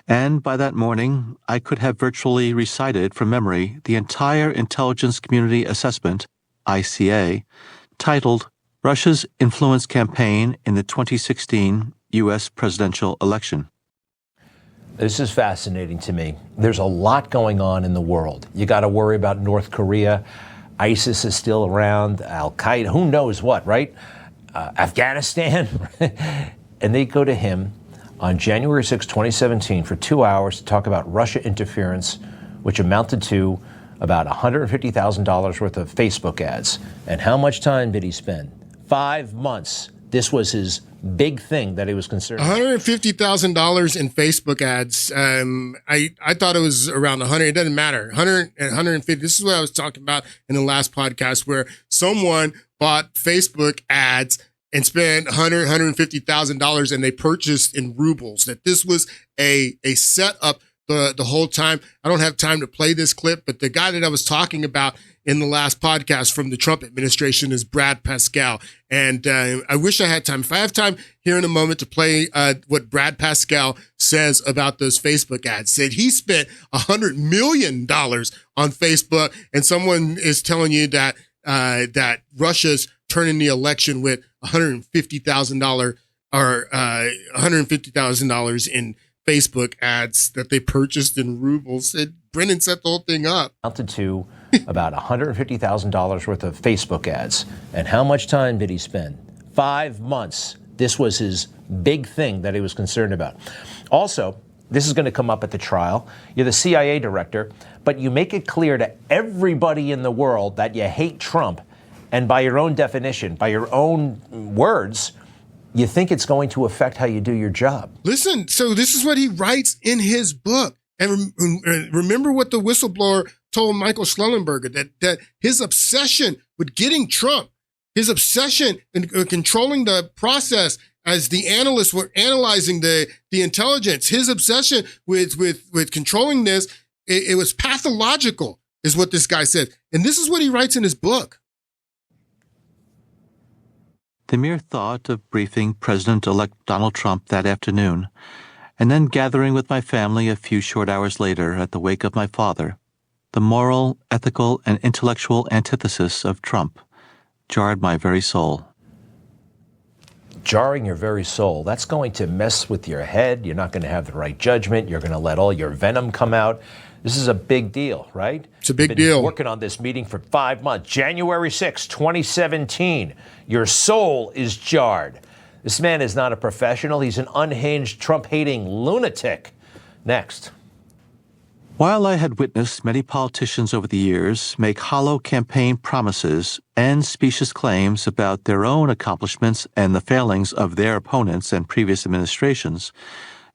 and by that morning, I could have virtually recited from memory the entire Intelligence Community Assessment, ICA, titled Russia's Influence Campaign in the 2016 U.S. Presidential Election. This is fascinating to me. There's a lot going on in the world. You got to worry about North Korea. ISIS is still around, Al-Qaeda, who knows what, right? Afghanistan. And they go to him on January 6, 2017 for 2 hours to talk about Russia interference, which amounted to about $150,000 worth of Facebook ads. And how much time did he spend? 5 months. This was his big thing that he was concerned with. $150,000 in Facebook ads. I thought it was around 100. It doesn't matter. 100 and 150. This is what I was talking about in the last podcast, where someone bought Facebook ads and spent $150,000, and they purchased in rubles. That this was a setup the whole time. I don't have time to play this clip, but the guy that I was talking about in the last podcast from the Trump administration is Brad Pascal. And I wish I had time. If I have time here in a moment to play what Brad Pascal says about those Facebook ads, said he spent $100 million on Facebook, and someone is telling you that that Russia's turning the election with $150,000 or $150,000 in Facebook ads that they purchased in rubles. And Brennan set the whole thing up. Amounted to about $150,000 worth of Facebook ads. And how much time did he spend? 5 months. This was his big thing that he was concerned about. Also, this is going to come up at the trial. You're the CIA director, but you make it clear to everybody in the world that you hate Trump. And by your own definition, by your own words, you think it's going to affect how you do your job. Listen, so this is what he writes in his book. And remember what the whistleblower told Michael Schellenberger, that his obsession with getting Trump, his obsession in controlling the process as the analysts were analyzing the intelligence, his obsession with controlling this, it was pathological, is what this guy said. And this is what he writes in his book. The mere thought of briefing President-elect Donald Trump that afternoon, and then gathering with my family a few short hours later at the wake of my father, the moral, ethical, and intellectual antithesis of Trump, jarred my very soul. Jarring your very soul. That's going to mess with your head. You're not going to have the right judgment. You're going to let all your venom come out. This is a big deal, right? It's a big You've been deal. Working on this meeting for 5 months. January 6, 2017. Your soul is jarred. This man is not a professional. He's an unhinged, Trump-hating lunatic. Next. While I had witnessed many politicians over the years make hollow campaign promises and specious claims about their own accomplishments and the failings of their opponents and previous administrations,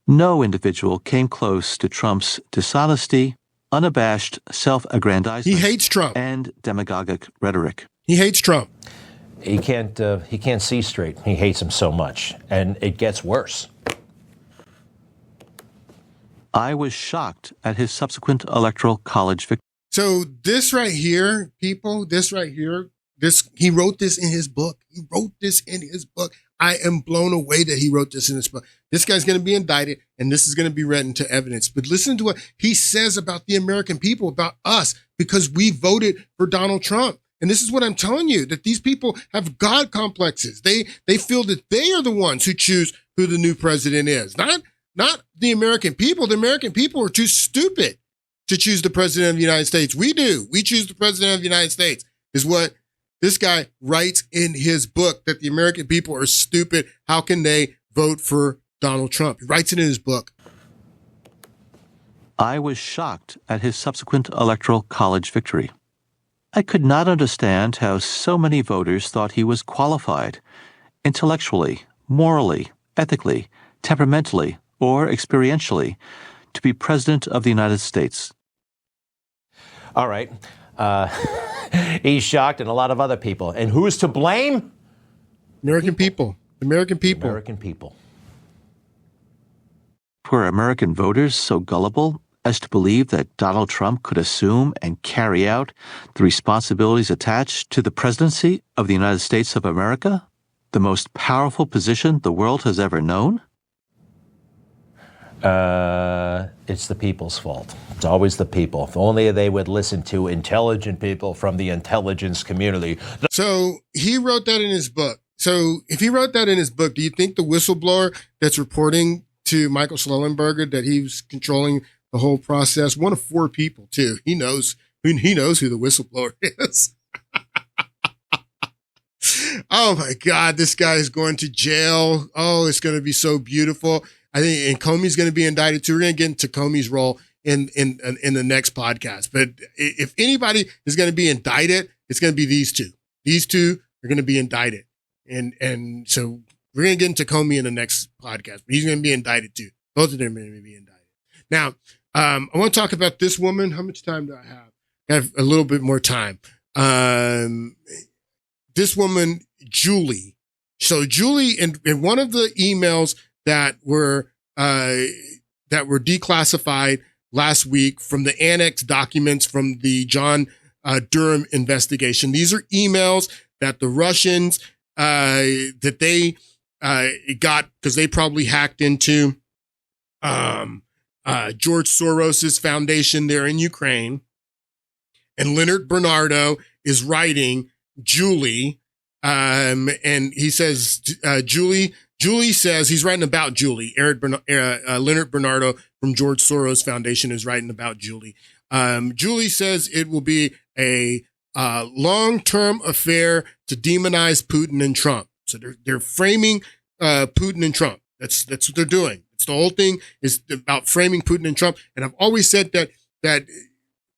no individual came close to Trump's dishonesty, unabashed self-aggrandizement, He hates Trump. and demagogic rhetoric. He hates Trump. He can't see straight. He hates him so much. And it gets worse. I was shocked at his subsequent electoral college victory. So this right here, people, this right here, he wrote this in his book. He wrote this in his book. I am blown away that he wrote this in his book. This guy's going to be indicted, and this is going to be read into evidence. But listen to what he says about the American people, about us, because we voted for Donald Trump. And this is what I'm telling you, that these people have God complexes. They feel that they are the ones who choose who the new president is, not the American people. The American people are too stupid to choose the president of the United States. We do. We choose the president of the United States, is what this guy writes in his book, that the American people are stupid. How can they vote for Donald Trump? He writes it in his book. I was shocked at his subsequent electoral college victory. I could not understand how so many voters thought he was qualified, intellectually, morally, ethically, temperamentally, or experientially, to be President of the United States. All right. He's shocked, and a lot of other people. And who's to blame? American people. American people. American people. Were American voters so gullible as to believe that Donald Trump could assume and carry out the responsibilities attached to the presidency of the United States of America, the most powerful position the world has ever known? It's the people's fault. It's always the people. If only they would listen to intelligent people from the intelligence community. So he wrote that in his book. So if he wrote that in his book, do you think the whistleblower that's reporting to Michael Schellenberger that he was controlling the whole process, one of 4 people too, he knows who the whistleblower is. Oh my God, this guy is going to jail. Oh, it's going to be so beautiful. I think, and Comey's going to be indicted too. We're going to get into Comey's role in the next podcast. But if anybody is going to be indicted, it's going to be these two. These two are going to be indicted. And so we're going to get into Comey in the next podcast, but he's going to be indicted too. Both of them are going to be indicted. Now, I want to talk about this woman. How much time do I have? I have a little bit more time. This woman, Julie. So Julie, in one of the emails that were declassified last week from the annex documents from the John Durham investigation. These are emails that the Russians, that they got because they probably hacked into George Soros's foundation there in Ukraine. And Leonard Bernardo is writing Julie, and he says, Julie says, he's writing about Julie. Leonard Bernardo from George Soros Foundation is writing about Julie. Julie says it will be a long-term affair to demonize Putin and Trump. So they're framing Putin and Trump. That's what they're doing. It's the whole thing is about framing Putin and Trump. And I've always said that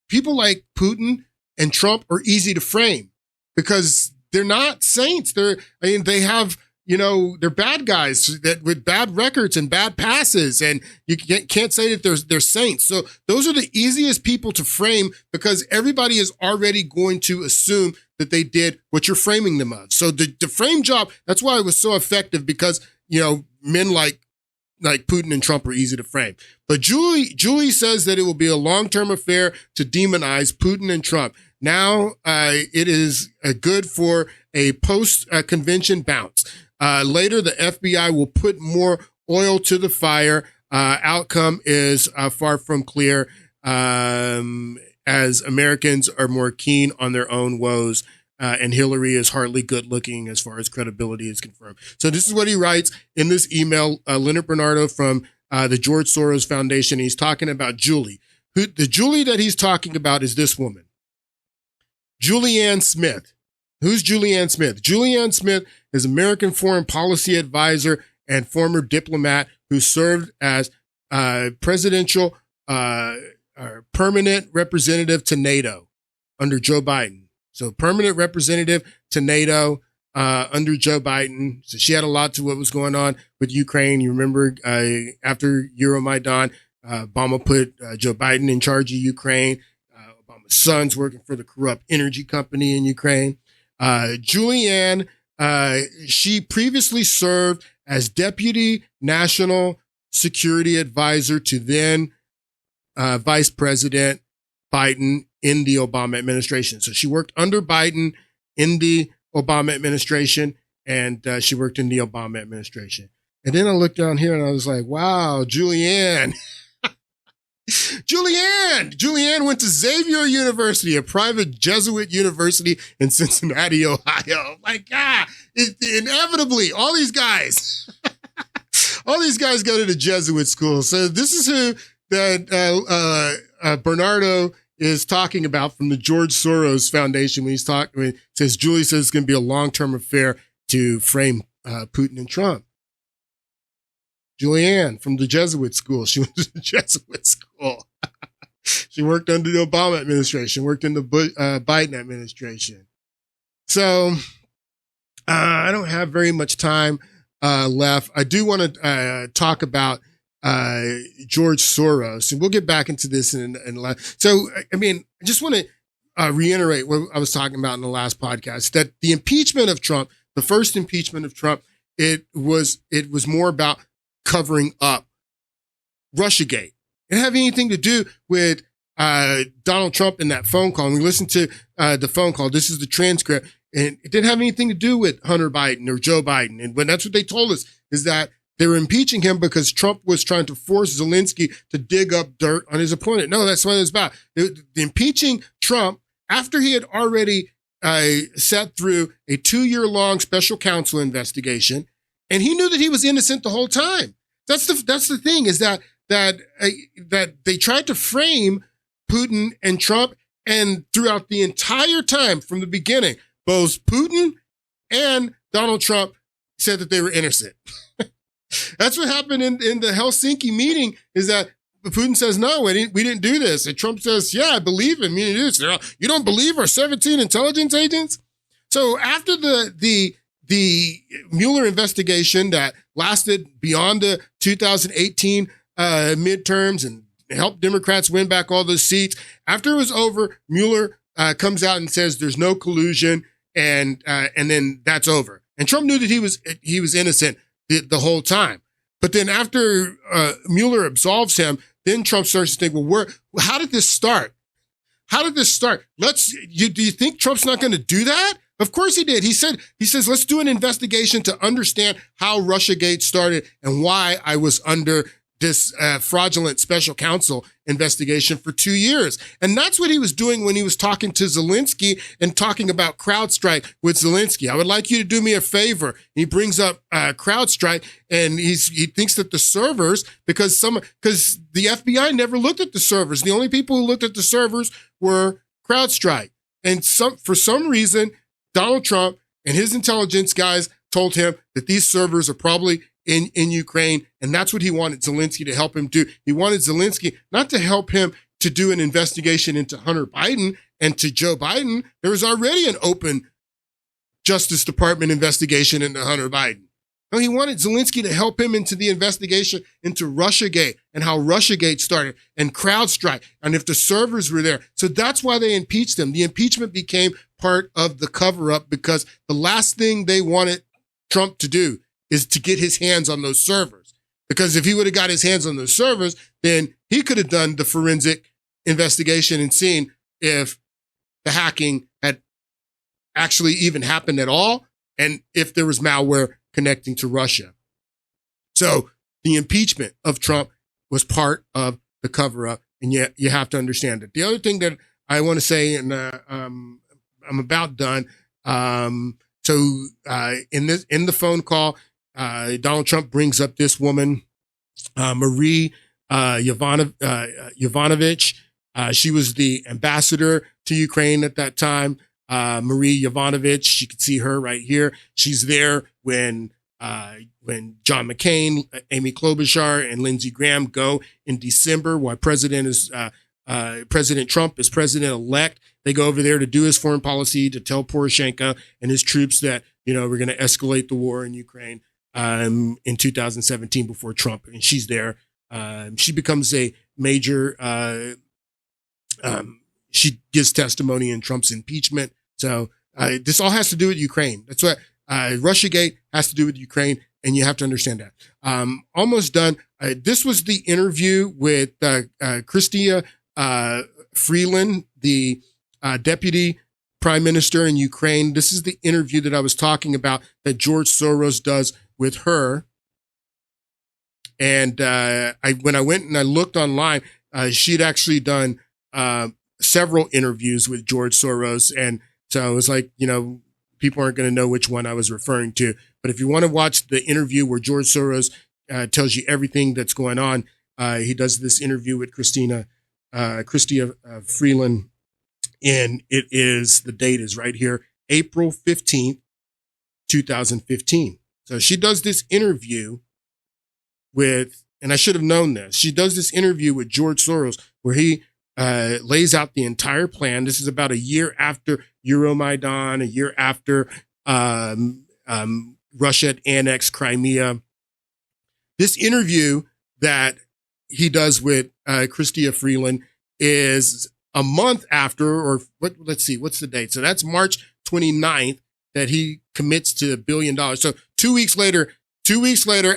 people like Putin and Trump are easy to frame because they're not saints. They have, they're bad guys that with bad records and bad passes, and you can't say that they're saints. So those are the easiest people to frame because everybody is already going to assume that they did what you're framing them of. So the frame job, that's why it was so effective because, men like Putin and Trump are easy to frame. But Julie says that it will be a long-term affair to demonize Putin and Trump. Now it is good for a post-convention bounce. Later, the FBI will put more oil to the fire. Outcome is far from clear as Americans are more keen on their own woes. And Hillary is hardly good looking as far as credibility is confirmed. So this is what he writes in this email, Leonard Bernardo from the George Soros Foundation. He's talking about Julie. The Julie that he's talking about is this woman, Julianne Smith. Who's Julianne Smith? Julianne Smith is American foreign policy advisor and former diplomat who served as presidential permanent representative to NATO under Joe Biden. So permanent representative to NATO under Joe Biden. So she had a lot to what was going on with Ukraine. You remember after Euromaidan, Obama put Joe Biden in charge of Ukraine. Obama's son's working for the corrupt energy company in Ukraine. Julianne, she previously served as Deputy National Security Advisor to then Vice President Biden in the Obama administration. So she worked under Biden in the Obama administration, and she worked in the Obama administration. And then I looked down here and I was like, wow, Julianne. Julianne went to Xavier University, a private Jesuit university in Cincinnati, Ohio. Like, inevitably, all these guys go to the Jesuit school. So this is who that Bernardo is talking about from the George Soros Foundation when it says Julie says it's going to be a long-term affair to frame Putin and Trump. Julianne from the Jesuit school. She went to the Jesuit school. She worked under the Obama administration, worked in the Biden administration. So I don't have very much time left. I do want to talk about George Soros, and we'll get back into this in so, I just want to reiterate what I was talking about in the last podcast, that the impeachment of Trump, the first impeachment of Trump, it was more about covering up Russiagate. It didn't have anything to do with Donald Trump in that phone call. And we listened to the phone call. This is the transcript. And it didn't have anything to do with Hunter Biden or Joe Biden. And when that's what they told us, is that they were impeaching him because Trump was trying to force Zelensky to dig up dirt on his opponent. No, that's what it's about. The impeaching Trump after he had already sat through a 2-year-long special counsel investigation, and he knew that he was innocent the whole time. That's the thing, is that they tried to frame Putin and Trump, and throughout the entire time from the beginning, both Putin and Donald Trump said that they were innocent. That's what happened in the Helsinki meeting, is that Putin says, no, we didn't do this. And Trump says, yeah, I believe him. You don't believe our 17 intelligence agents? So after the Mueller investigation that lasted beyond the 2018 midterms and helped Democrats win back all those seats, after it was over, Mueller comes out and says there's no collusion, and then that's over. And Trump knew that he was innocent the whole time. But then after Mueller absolves him, then Trump starts to think, well, how did this start? how did this start? Do you think Trump's not going to do that? Of course he did. He says, let's do an investigation to understand how Russiagate started and why I was under this fraudulent special counsel investigation for 2 years. And that's what he was doing when he was talking to Zelensky and talking about CrowdStrike with Zelensky. I would like you to do me a favor. He brings up CrowdStrike, and he thinks that the servers, because the FBI never looked at the servers. The only people who looked at the servers were CrowdStrike. And for some reason, Donald Trump and his intelligence guys told him that these servers are probably in Ukraine, and that's what he wanted Zelensky to help him do. He wanted Zelensky not to help him to do an investigation into Hunter Biden and to Joe Biden. There was already an open Justice Department investigation into Hunter Biden. No, he wanted Zelensky to help him into the investigation into Russiagate and how Russiagate started and CrowdStrike and if the servers were there. So that's why they impeached him. The impeachment became part of the cover-up because the last thing they wanted Trump to do is to get his hands on those servers. Because if he would have got his hands on those servers, then he could have done the forensic investigation and seen if the hacking had actually even happened at all and if there was malware connecting to Russia. So the impeachment of Trump was part of the cover-up, and yet you have to understand it. The other thing that I want to say, and I'm about done. So in the phone call, Donald Trump brings up this woman, Marie Yovanovitch. She was the ambassador to Ukraine at that time. Marie Yovanovitch, you can see her right here. She's there when John McCain, Amy Klobuchar, and Lindsey Graham go in December while President Trump is president-elect. They go over there to do his foreign policy, to tell Poroshenko and his troops that, we're going to escalate the war in Ukraine in 2017 before Trump. And she's there. She becomes a major, she gives testimony in Trump's impeachment. So this all has to do with Ukraine. That's what Russiagate has to do with Ukraine, and you have to understand that. Almost done. This was the interview with Chrystia Freeland, the deputy prime minister in Ukraine. This is the interview that I was talking about that George Soros does with her. And when I went and I looked online, she'd actually done several interviews with George Soros. And so it was like, people aren't going to know which one I was referring to. But if you want to watch the interview where George Soros tells you everything that's going on, he does this interview with Chrystia Freeland. And the date is right here, April 15th, 2015. So she does this interview with, and I should have known this, she does this interview with George Soros where he lays out the entire plan. This is about a year after Euromaidan, a year after Russia had annexed Crimea. This interview that he does with Chrystia Freeland is a month after, or let's see, what's the date? So that's March 29th that he commits to $1 billion. So 2 weeks later,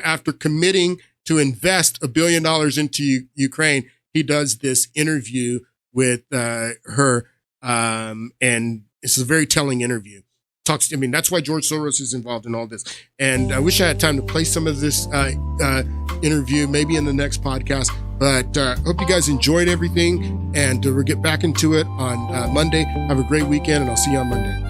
after committing to invest $1 billion into Ukraine, he does this interview with her, and it's a very telling interview. That's why George Soros is involved in all this. And I wish I had time to play some of this interview, maybe in the next podcast. But hope you guys enjoyed everything, and we'll get back into it on Monday. Have a great weekend, and I'll see you on Monday.